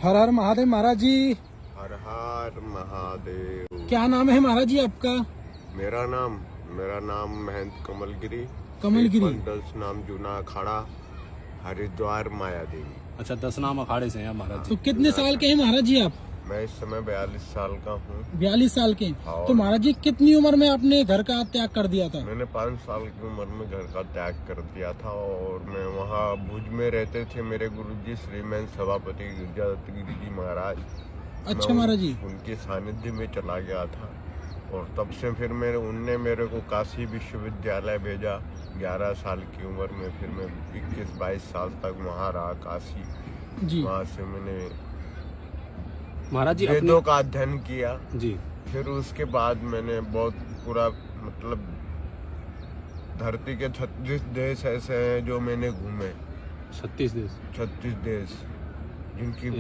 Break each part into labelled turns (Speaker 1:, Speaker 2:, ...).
Speaker 1: हर हर महादेव महाराज जी।
Speaker 2: हर हर महादेव।
Speaker 1: क्या नाम है महाराज जी आपका?
Speaker 2: मेरा नाम महेंद्र कमलगिरी।
Speaker 1: कमलगिरी।
Speaker 2: 10 नाम जूना अखाड़ा, हरिद्वार माया देवी।
Speaker 3: अच्छा, 10 नाम अखाड़े से हैं महाराज।
Speaker 1: तो कितने साल के हैं महाराज जी आप?
Speaker 2: मैं इस समय 42 साल का हूँ।
Speaker 1: 42 साल के।
Speaker 2: हाँ।
Speaker 1: तो महाराज जी कितनी उम्र में आपने घर का त्याग कर दिया था?
Speaker 2: मैंने 5 साल की उम्र में घर का त्याग कर दिया था और मैं वहाँ भुज में रहते थे। मेरे गुरुजी श्रीमान सभापति गिरिजी जी महाराज।
Speaker 1: अच्छा महाराज जी।
Speaker 2: उनके सानिध्य में चला गया था और तब से फिर उनने मेरे को काशी विश्वविद्यालय भेजा। 11 साल की उम्र में फिर मैं 21-22 साल तक वहाँ रहा काशी जी। वहाँ से मैंने
Speaker 3: महाराज जी
Speaker 2: वेदों का अध्ययन किया
Speaker 3: जी।
Speaker 2: फिर उसके बाद मैंने बहुत पूरा मतलब धरती के 36 देश ऐसे हैं जो मैंने घूमे।
Speaker 3: 36
Speaker 2: देश जिनकी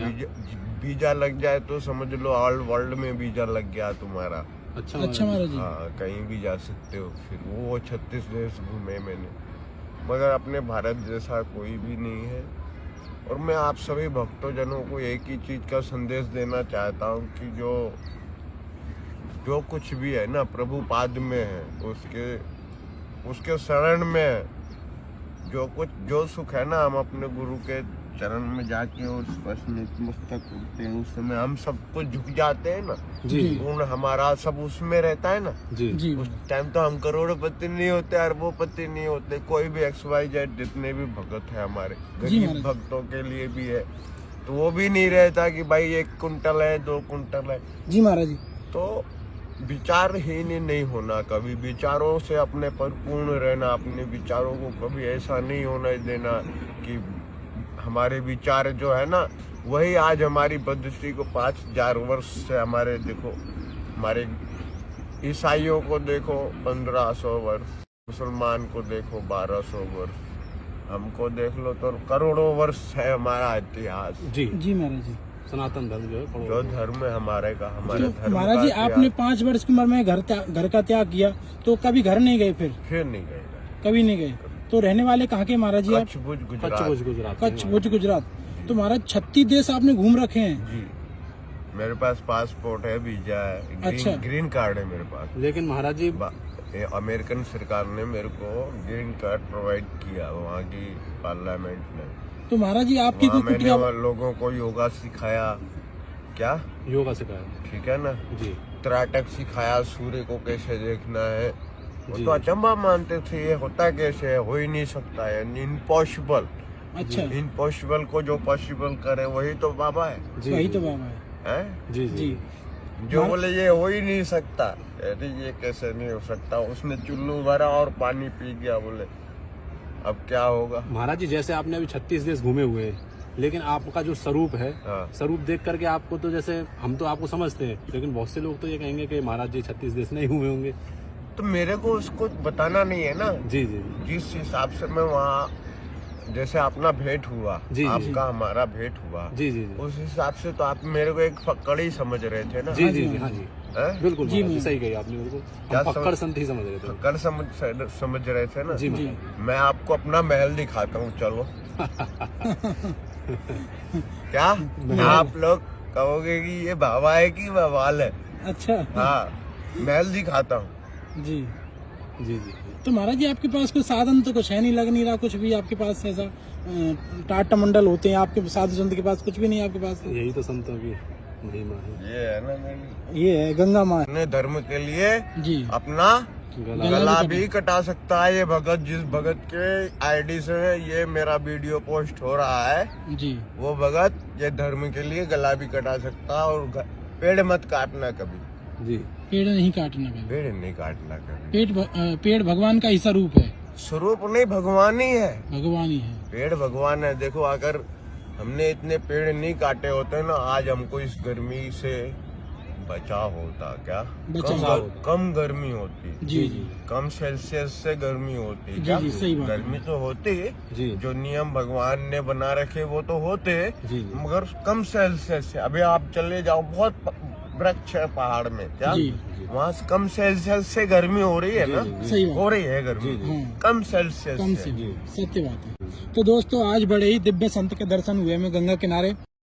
Speaker 2: वीजा लग जाए तो समझ लो ऑल वर्ल्ड में वीजा लग गया तुम्हारा।
Speaker 1: अच्छा महाराज जी।
Speaker 2: हाँ, कहीं भी जा सकते हो। फिर वो 36 देश घूमे मैंने, मगर अपने भारत जैसा कोई भी नहीं है। और मैं आप सभी भक्तों जनों को एक ही चीज का संदेश देना चाहता हूँ कि जो कुछ भी है ना प्रभु पाद में है, उसके शरण में है। जो सुख है ना, हम अपने गुरु के चरण में जाके और स्पर्श नतमस्तक करते हैं, उस समय हम सब कुछ झुक जाते हैं ना
Speaker 3: जी।
Speaker 2: पूर्ण हमारा सब उसमें रहता है ना
Speaker 3: जी
Speaker 1: जी।
Speaker 2: उस टाइम तो हम करोड़पति नहीं होते, अरबोपति नहीं होते। कोई भी XYZ जितने भी भगत है हमारे गरीब भक्तों के लिए भी है, तो वो भी नहीं रहता कि भाई 1 कुंटल है 2 कुंटल है।
Speaker 1: जी महाराज जी।
Speaker 2: तो विचारहीन नहीं होना, कभी विचारों से अपने पर पूर्ण रहना। अपने विचारों को कभी ऐसा नहीं होने देना कि हमारे विचार जो है ना वही आज हमारी बदश्री को 5000 वर्ष से हमारे देखो, हमारे ईसाइयों को देखो 1500 वर्ष, मुसलमान को देखो 1200 वर्ष, हमको देख लो तो करोड़ों वर्ष है हमारा इतिहास।
Speaker 3: जी
Speaker 1: जी महाराज जी।
Speaker 3: सनातन धर्म
Speaker 2: जो धर्म है हमारे का, हमारे धर्म
Speaker 1: महाराज जी आपने 5 वर्ष की उम्र में घर का त्याग किया, तो कभी घर नहीं गए? फिर नहीं गए, कभी नहीं गए। तो रहने वाले कहाँ के महाराज जी आप?
Speaker 2: कच्छ भुज
Speaker 1: गुजरात। तो महाराज 36 देश आपने घूम रखे हैं
Speaker 2: जी। मेरे पास पासपोर्ट है, वीजा है,
Speaker 1: अच्छा।
Speaker 2: ग्रीन कार्ड है मेरे पास।
Speaker 3: लेकिन महाराज जी
Speaker 2: अमेरिकन सरकार ने मेरे को ग्रीन कार्ड प्रोवाइड किया, वहाँ की पार्लियामेंट ने।
Speaker 1: तो महाराज जी आपकी कोई
Speaker 2: मैंने लोगों को योगा सिखाया। क्या
Speaker 3: योगा सिखाया?
Speaker 2: ठीक है ना
Speaker 3: जी।
Speaker 2: त्राटक सिखाया, सूर्य को कैसे देखना है। वो तो अचंभा मानते थे, ये होता कैसे है, हो ही नहीं सकता है, इम्पॉसिबल।
Speaker 1: अच्छा।
Speaker 2: इम्पॉसिबल को जो पॉसिबल करे वही तो बाबा है।
Speaker 1: वही तो बाबा है।
Speaker 3: जी जी।
Speaker 2: जो बोले ये हो ही नहीं सकता, अरे ये कैसे नहीं हो सकता, उसने चुल्लू भरा और पानी पी गया, बोले अब क्या होगा।
Speaker 3: महाराज जी जैसे आपने अभी 36 देश घूमे हुए हैं, लेकिन आपका जो स्वरूप है, स्वरूप देख करके आपको तो जैसे हम तो आपको समझते हैं, लेकिन बहुत से लोग तो ये कहेंगे कि महाराज जी 36 देश नहीं घूमे होंगे।
Speaker 2: तो मेरे को उसको बताना नहीं है ना।
Speaker 3: जी जी।
Speaker 2: जिस हिसाब से मैं वहाँ, जैसे अपना भेंट हुआ जी, आपका जी, हमारा भेंट हुआ जी जी, उस हिसाब से तो आप मेरे को एक फक्कड़ ही समझ रहे थे ना।
Speaker 3: जी जी जी। हाँ जी बिल्कुल जी, सही कही आपने। बिल्कुल फक्कड़ संत ही समझ रहे थे।
Speaker 2: फक्कड़ समझ रहे थे ना
Speaker 3: जी।
Speaker 2: मैं आपको अपना महल दिखाता हूँ, चलो। क्या आप लोग कहोगे कि ये बाबा है कि बवाल है? अच्छा। हाँ, महल दिखाता हूँ
Speaker 1: जी जी जी। तो महाराज जी आपके पास कोई साधन तो कुछ है नहीं, लग नहीं रहा कुछ भी आपके पास ऐसा। टाटा मंडल होते हैं आपके साधु संत के पास, कुछ भी नहीं आपके पास।
Speaker 3: यही तो संतों की महिमा है।
Speaker 2: ये है ना,
Speaker 1: ये है गंगा माँ।
Speaker 2: अपने धर्म के लिए
Speaker 1: जी
Speaker 2: अपना गला भी कटा सकता है ये भगत। जिस भगत के ID से ये मेरा वीडियो पोस्ट हो रहा है जी, वो भगत ये धर्म के लिए गला भी कटा सकता है। और पेड़ मत काटना कभी जी,
Speaker 1: पेड़ नहीं काटना कभी,
Speaker 2: पेड़ नहीं काटना कभी।
Speaker 1: पेड़ भगवान का ही स्वरूप है।
Speaker 2: स्वरूप नहीं, भगवान ही है, भगवान ही है। पेड़ भगवान है। देखो अगर हमने इतने पेड़ नहीं काटे होते ना, आज हमको इस गर्मी से बचा होता। क्या कम गर्मी होती जी जी, कम सेल्सियस से गर्मी होती क्या? जी, सही बात। गर्मी तो होती जी, जो नियम भगवान ने बना रखे वो तो होते जी, मगर कम सेल्सियस से। अभी आप चले जाओ, बहुत वृक्ष है पहाड़ में, क्या वहाँ कम सेल्सियस से गर्मी हो रही है ना? सही हो रही है गर्मी कम सेल्सियस से।
Speaker 1: सत्य बात है। तो दोस्तों आज बड़े ही दिव्य संत के दर्शन हुए हमें गंगा किनारे।